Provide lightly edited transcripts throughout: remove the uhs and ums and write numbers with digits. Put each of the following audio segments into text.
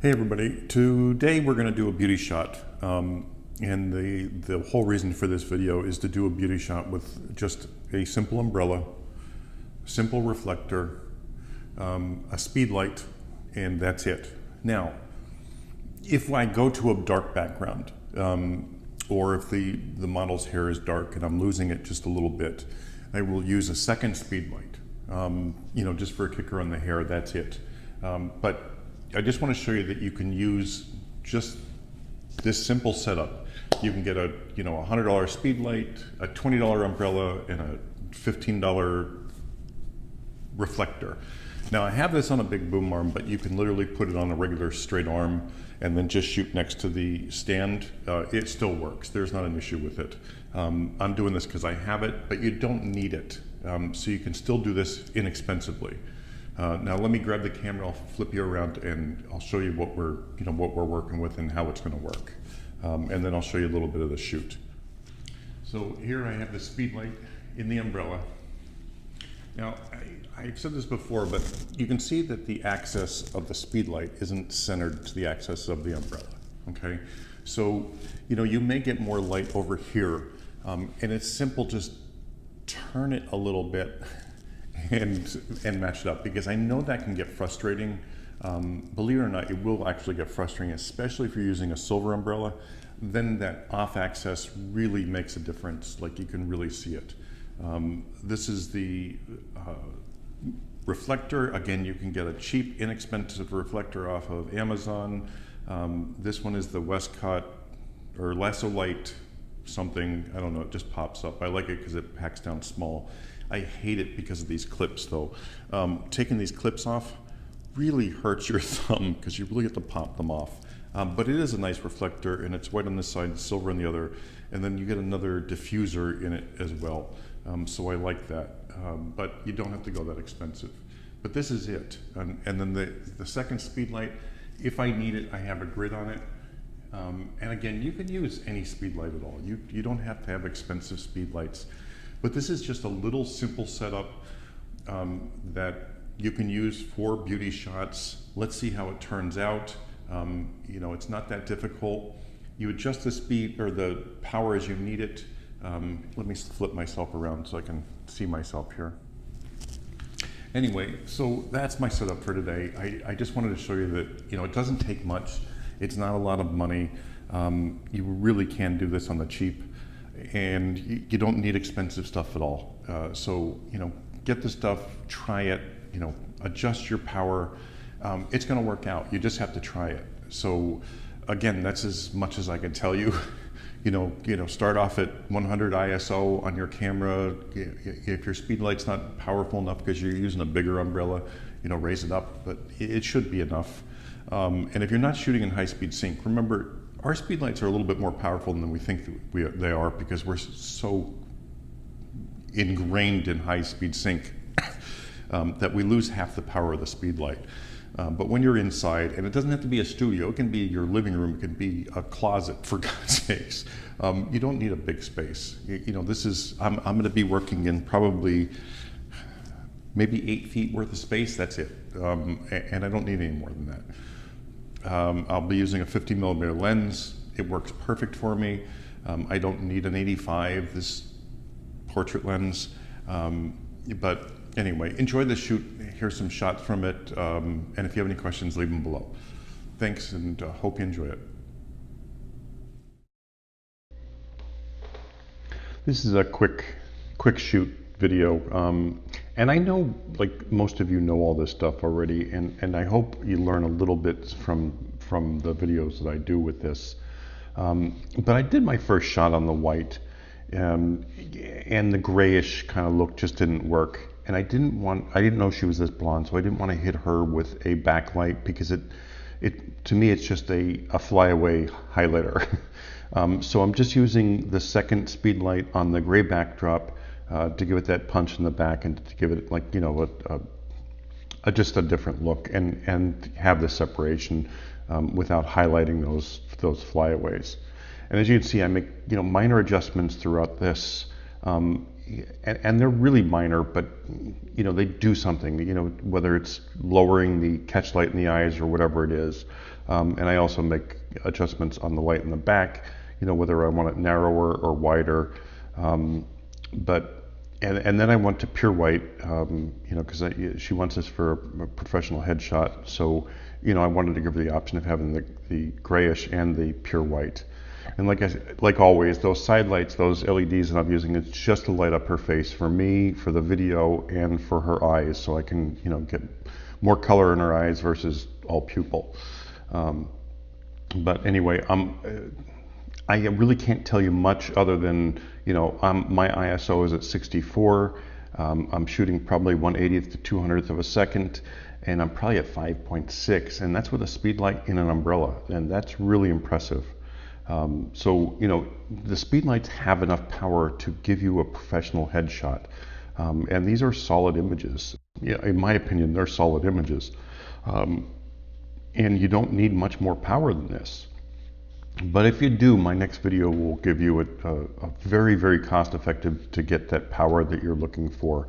Hey everybody, today we're going to do a beauty shot, and the whole reason for this video is to do a beauty shot with just a simple umbrella, simple reflector, a speed light, and that's it. Now, if I go to a dark background, or if the model's hair is dark and I'm losing it just a little bit, I will use a second speed light, just for a kicker on the hair, that's it. But I just want to show you that you can use just this simple setup. You can get a $100 speed light, a $20 umbrella, and a $15 reflector. Now I have this on a big boom arm, but you can literally put it on a regular straight arm and then just shoot next to the stand. It still works. There's not an issue with it. I'm doing this because I have it, but you don't need it. So you can still do this inexpensively. Now let me grab the camera, I'll flip you around and I'll show you what we're working with and how it's going to work. And then I'll show you a little bit of the shoot. So here I have the speed light in the umbrella. Now I've said this before, but you can see that the axis of the speed light isn't centered to the axis of the umbrella, okay? So, you may get more light over here, and it's simple, just turn it a little bit and match it up, because I know that can get frustrating. Believe it or not, it will actually get frustrating, especially if you're using a silver umbrella. Then that off axis really makes a difference, like you can really see it. This is the reflector. Again, you can get a cheap, inexpensive reflector off of Amazon. This one is the Westcott or Lasso Light something, I don't know, it just pops up. I like it because it packs down small. I hate it because of these clips though. Taking these clips off really hurts your thumb because you really have to pop them off. But it is a nice reflector, and it's white on this side, silver on the other, and then you get another diffuser in it as well. So I like that, but you don't have to go that expensive. But this is it. And then the second speed light, if I need it, I have a grid on it. And again, you can use any speed light at all. You don't have to have expensive speed lights. But this is just a little simple setup that you can use for beauty shots. Let's see how it turns out. It's not that difficult. You adjust the speed or the power as you need it. Let me flip myself around so I can see myself here. Anyway, so that's my setup for today. I just wanted to show you that it doesn't take much. It's not a lot of money. You really can do this on the cheap. And you don't need expensive stuff at all. So, get the stuff, try it, adjust your power. It's gonna work out. You just have to try it. So again, that's as much as I can tell you. Start off at 100 ISO on your camera. If your speed light's not powerful enough because you're using a bigger umbrella, raise it up, but it should be enough. And if you're not shooting in high speed sync, remember, our speed lights are a little bit more powerful than we think they are, because we're so ingrained in high speed sync that we lose half the power of the speed light. But when you're inside, and it doesn't have to be a studio, it can be your living room, it can be a closet, for God's sakes. You don't need a big space. I'm going to be working in probably maybe 8 feet worth of space, that's it. And I don't need any more than that. I'll be using a 50mm lens. It works perfect for me. I don't need an 85, this portrait lens. But anyway, enjoy the shoot. Here's some shots from it. And if you have any questions, leave them below. Thanks, and hope you enjoy it. This is a quick shoot video. And I know, like most of you know all this stuff already, and I hope you learn a little bit from the videos that I do with this. But I did my first shot on the white, and the grayish kind of look just didn't work. And I didn't know she was this blonde, so I didn't want to hit her with a backlight, because to me it's just a flyaway highlighter. So I'm just using the second speed light on the gray backdrop to give it that punch in the back, and to give it, like, just a different look, and have the separation without highlighting those flyaways. And as you can see, I make minor adjustments throughout this. and they're really minor, but they do something, whether it's lowering the catch light in the eyes or whatever it is. And I also make adjustments on the light in the back, whether I want it narrower or wider. And then I went to pure white, because she wants this for a professional headshot. So, I wanted to give her the option of having the grayish and the pure white. And like always, those side lights, those LEDs that I'm using, it's just to light up her face for me, for the video, and for her eyes, so I can, get more color in her eyes versus all pupil. But anyway, I really can't tell you much other than, my ISO is at 64. I'm shooting probably 1/80th to 200th of a second, and I'm probably at 5.6, and that's with a Speedlight in an umbrella, and that's really impressive. So, the Speedlights have enough power to give you a professional headshot. And these are solid images. Yeah, in my opinion, they're solid images. And you don't need much more power than this. But if you do, my next video will give you a very, very cost effective to get that power that you're looking for.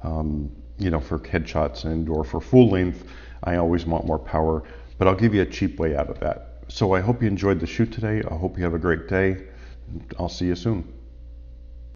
For headshots or for full length, I always want more power, but I'll give you a cheap way out of that. So I hope you enjoyed the shoot today. I hope you have a great day. I'll see you soon.